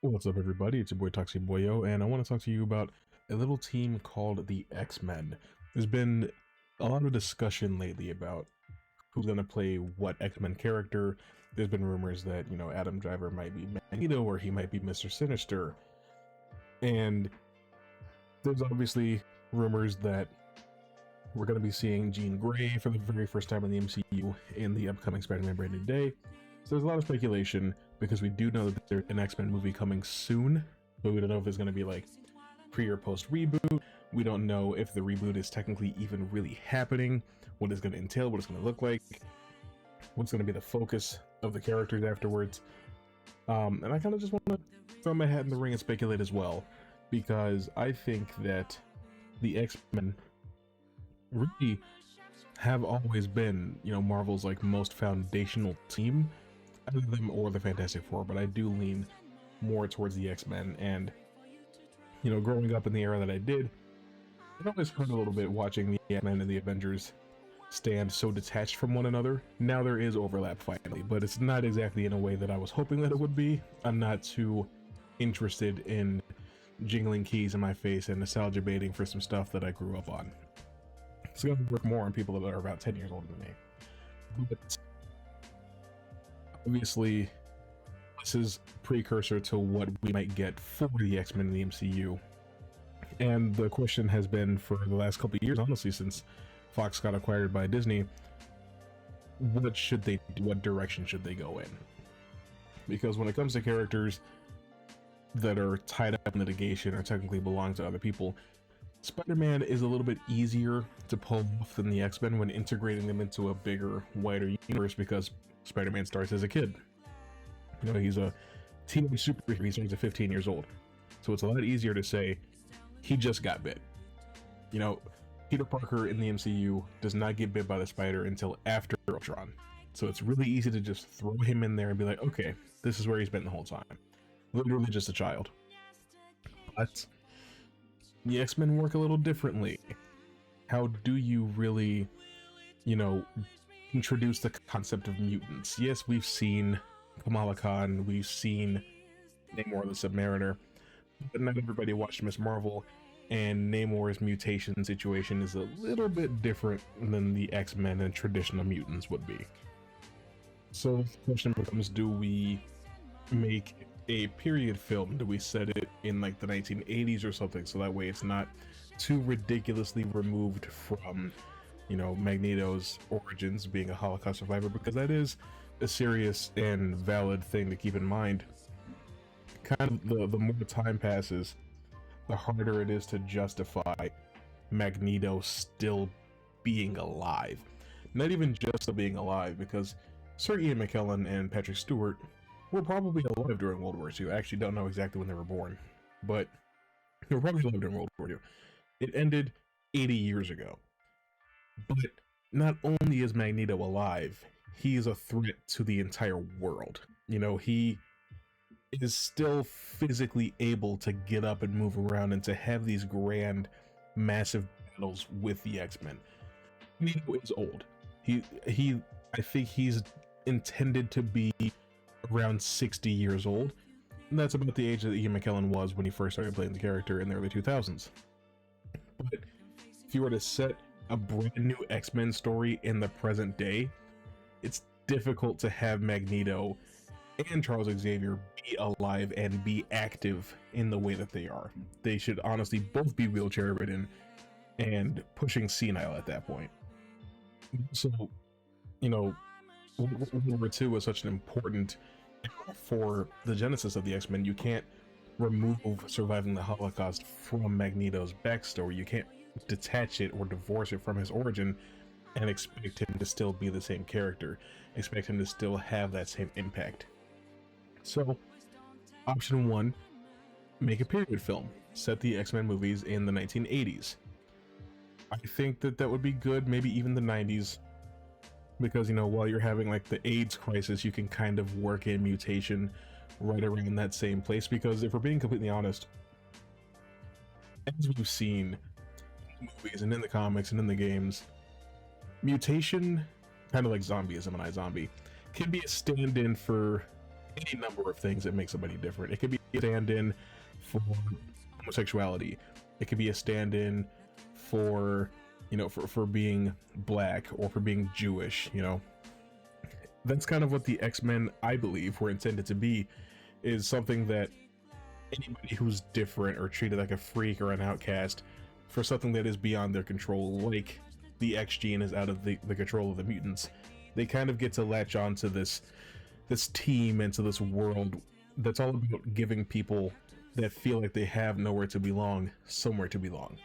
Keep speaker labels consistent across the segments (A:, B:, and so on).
A: What's up, everybody? It's your boy Toxeyboyo, and I want to talk to you about a little team called the X-Men. There's been a lot of discussion lately about who's going to play what X-Men character. There's been rumors that, Adam Driver might be Magneto or he might be Mr. Sinister. And there's obviously rumors that we're going to be seeing Jean Grey for the very first time in the MCU in the upcoming Spider-Man Brand New Day. So there's a lot of speculation because we do know that there's an X-Men movie coming soon, but we don't know if it's going to be like pre or post reboot. We don't know if the reboot is technically even really happening, what it's going to entail, what it's going to look like, what's going to be the focus of the characters afterwards. And I kind of just want to throw my hat in the ring and speculate as well, because I think that the X-Men really have always been, Marvel's like most foundational team, either them or the Fantastic Four, but I do lean more towards the X-Men. And growing up in the era that I did, it always hurt a little bit watching the X-Men and the Avengers stand so detached from one another. Now there is overlap finally, but it's not exactly in a way that I was hoping that it would be. I'm not too interested in jingling keys in my face and nostalgia baiting for some stuff that I grew up on. It's going to work more on people that are about 10 years older than me. But obviously, this is precursor to what we might get for the X-Men in the MCU. And the question has been for the last couple of years, honestly, since Fox got acquired by Disney, what should they do? What direction should they go in? Because when it comes to characters that are tied up in litigation or technically belong to other people, Spider-Man is a little bit easier to pull off than the X-Men when integrating them into a bigger, wider universe, because Spider-Man starts as a kid. He's a teenage superhero. He starts at 15 years old. So it's a lot easier to say, he just got bit. Peter Parker in the MCU does not get bit by the spider until after Ultron. So it's really easy to just throw him in there and be like, okay, this is where he's been the whole time. Literally just a child. But the X-Men work a little differently. How do you really, introduce the concept of mutants? Yes, we've seen Kamala Khan, we've seen Namor the Submariner, but not everybody watched Ms. Marvel, and Namor's mutation situation is a little bit different than the X-Men and traditional mutants would be. So the question becomes, do we make a period film? Do we set it in like the 1980s or something, so that way it's not too ridiculously removed from Magneto's origins being a Holocaust survivor? Because that is a serious and valid thing to keep in mind. Kind of the more time passes, the harder it is to justify Magneto still being alive. Not even just being alive, because Sir Ian McKellen and Patrick Stewart were probably alive during World War II. I actually don't know exactly when they were born, but they were probably alive during World War II. It ended 80 years ago. But not only is Magneto alive, he is a threat to the entire world. He is still physically able to get up and move around and to have these grand, massive battles with the X-Men. Magneto is old. I think he's intended to be around 60 years old, and that's about the age that Ian McKellen was when he first started playing the character in the early 2000s. But if you were to set a brand new X-Men story in the present day, it's difficult to have Magneto and Charles Xavier be alive and be active in the way that they are. They should honestly both be wheelchair ridden and pushing senile at that point. So, World War II was such an important era for the genesis of the X-Men. You can't remove surviving the Holocaust from Magneto's backstory. You can't detach it or divorce it from his origin and expect him to still be the same character, expect him to still have that same impact. So, option one, make a period film. Set the X-Men movies in the 1980s. I think that would be good, maybe even the 90s, because, while you're having like the AIDS crisis, you can kind of work in mutation right around that same place. Because if we're being completely honest, as we've seen in the movies and in the comics and in the games, mutation, kind of like zombieism and iZombie, can be a stand-in for any number of things that make somebody different. It could be a stand-in for homosexuality. It could be a stand-in for, you know, for being black or for being Jewish, you know. That's kind of what the X-Men, I believe, were intended to be, is something that anybody who's different or treated like a freak or an outcast for something that is beyond their control, like the X gene is out of the control of the mutants, they kind of get to latch on to this team and to this world that's all about giving people that feel like they have nowhere to belong somewhere to belong.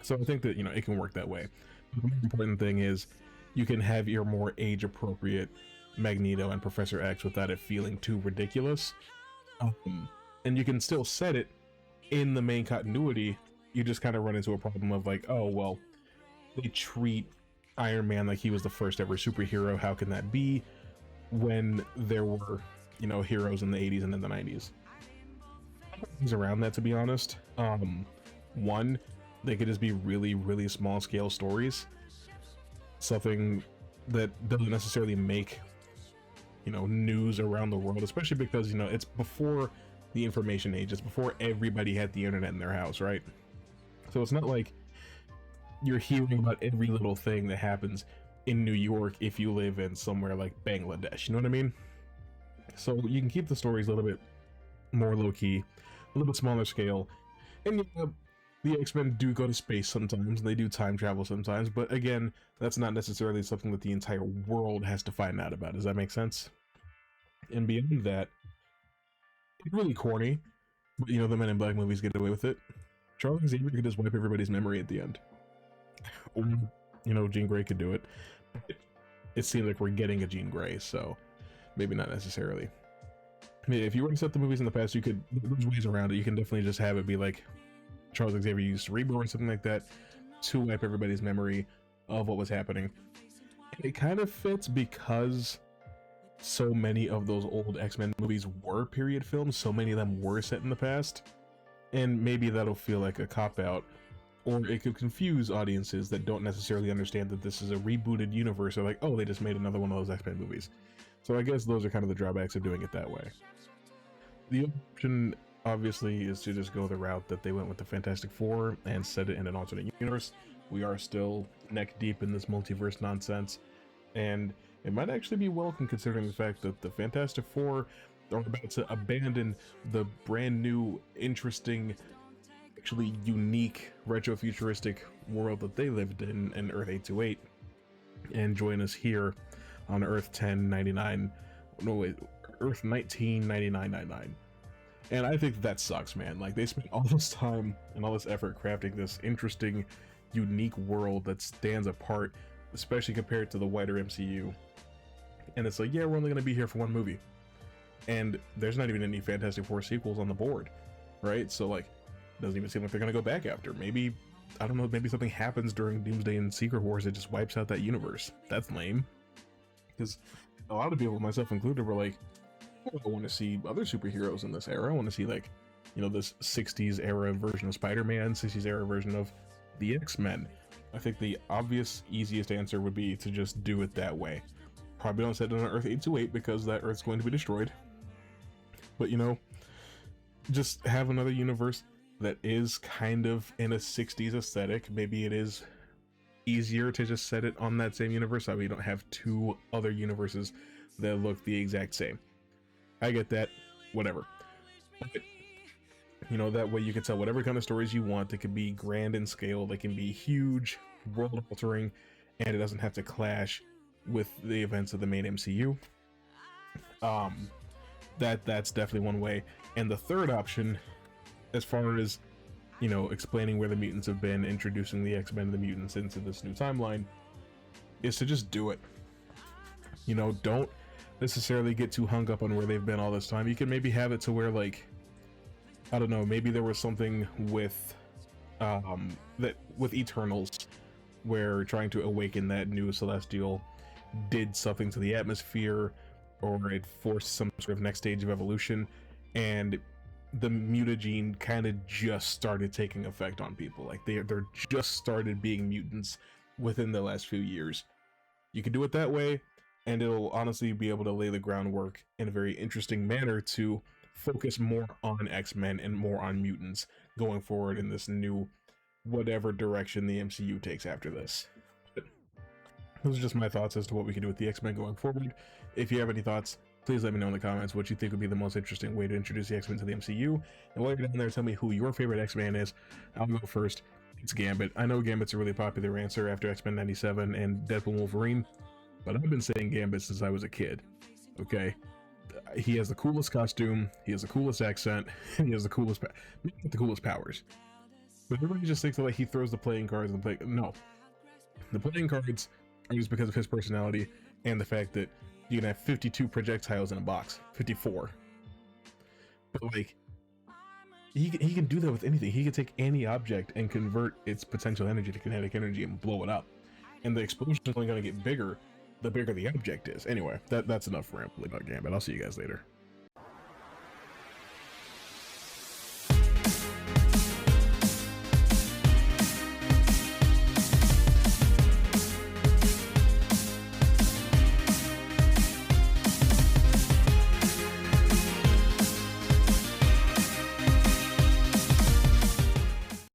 A: So I think that, you know, it can work that way. The most important thing is you can have your more age appropriate Magneto and Professor X without it feeling too ridiculous. And you can still set it in the main continuity. You just kind of run into a problem of like, oh, well, they treat Iron Man like he was the first ever superhero. How can that be when there were, you know, heroes in the 80s and in the 90s? Things around that, to be honest. One, they could just be really, really small scale stories. Something that doesn't necessarily make, you know, news around the world, especially because, you know, it's before the information age. It's before everybody had the internet in their house, right? So it's not like you're hearing about every little thing that happens in New York if you live in somewhere like Bangladesh, you know what I mean? So you can keep the stories a little bit more low-key, a little bit smaller scale, and you know, the X-Men do go to space sometimes, and they do time travel sometimes, but again, that's not necessarily something that the entire world has to find out about. Does that make sense? And beyond that, it's really corny, but you know, the Men in Black movies get away with it. Charles Xavier could just wipe everybody's memory at the end. Or, you know, Jean Grey could do it. But it seems like we're getting a Jean Grey, so maybe not necessarily. I mean, if you were to set the movies in the past, you could, there's ways around it. You can definitely just have it be like Charles Xavier used Cerebro or something like that to wipe everybody's memory of what was happening. It kind of fits because so many of those old X-Men movies were period films, so many of them were set in the past, and maybe that'll feel like a cop-out, or it could confuse audiences that don't necessarily understand that this is a rebooted universe. They're like, oh, they just made another one of those X-Men movies. So I guess those are kind of the drawbacks of doing it that way. The option, obviously, is to just go the route that they went with the Fantastic Four and set it in an alternate universe. We are still neck deep in this multiverse nonsense, and it might actually be welcome considering the fact that the Fantastic Four are about to abandon the brand new, interesting, actually unique, retro-futuristic world that they lived in Earth 828, and join us here on Earth 1099. No, wait, Earth 199999. And I think that sucks, man. Like, they spent all this time and all this effort crafting this interesting, unique world that stands apart, especially compared to the wider MCU. And it's like, yeah, we're only going to be here for one movie. And there's not even any Fantastic Four sequels on the board, right? So, like, it doesn't even seem like they're going to go back after. Maybe, I don't know, maybe something happens during Doomsday and Secret Wars that just wipes out that universe. That's lame. Because a lot of people, myself included, were like, oh, I want to see other superheroes in this era. I want to see, like, you know, this 60s era version of Spider-Man, 60s era version of the X-Men. I think the obvious, easiest answer would be to just do it that way. Probably don't set it on Earth 828 because that Earth's going to be destroyed. But, you know, just have another universe that is kind of in a 60s aesthetic. Maybe it is easier to just set it on that same universe so we don't have two other universes that look the exact same. I get that, whatever. But, you know, that way you can tell whatever kind of stories you want. They can be grand in scale, they can be huge, world altering, and it doesn't have to clash with the events of the main MCU. That's definitely one way. And the third option, as far as, you know, explaining where the mutants have been, introducing the X-Men and the mutants into this new timeline, is to just do it. You know, don't necessarily get too hung up on where they've been all this time. You can maybe have it to where, like, I don't know, maybe there was something with that with Eternals where trying to awaken that new celestial did something to the atmosphere, or it forced some sort of next stage of evolution, and the mutagene kind of just started taking effect on people. Like, they're just started being mutants within the last few years. You could do it that way. and it'll honestly be able to lay the groundwork in a very interesting manner to focus more on X-Men and more on mutants going forward in this new whatever direction the MCU takes after this. But those are just my thoughts as to what we can do with the X-Men going forward. If you have any thoughts, please let me know in the comments what you think would be the most interesting way to introduce the X-Men to the MCU. And while you're down there, tell me who your favorite X-Man is. I'll go first. It's Gambit. I know Gambit's a really popular answer after X-Men 97 and Deadpool Wolverine, but I've been saying Gambit since I was a kid. Okay? He has the coolest costume, he has the coolest accent, and he has the coolest powers. But everybody just thinks that like he throws the playing cards and no. The playing cards are just because of his personality and the fact that you can have 52 projectiles in a box. 54. But like, he can do that with anything. He can take any object and convert its potential energy to kinetic energy and blow it up. And the explosion is only going to get bigger the bigger the object is. Anyway, that's enough rambling about Gambit. I'll see you guys later.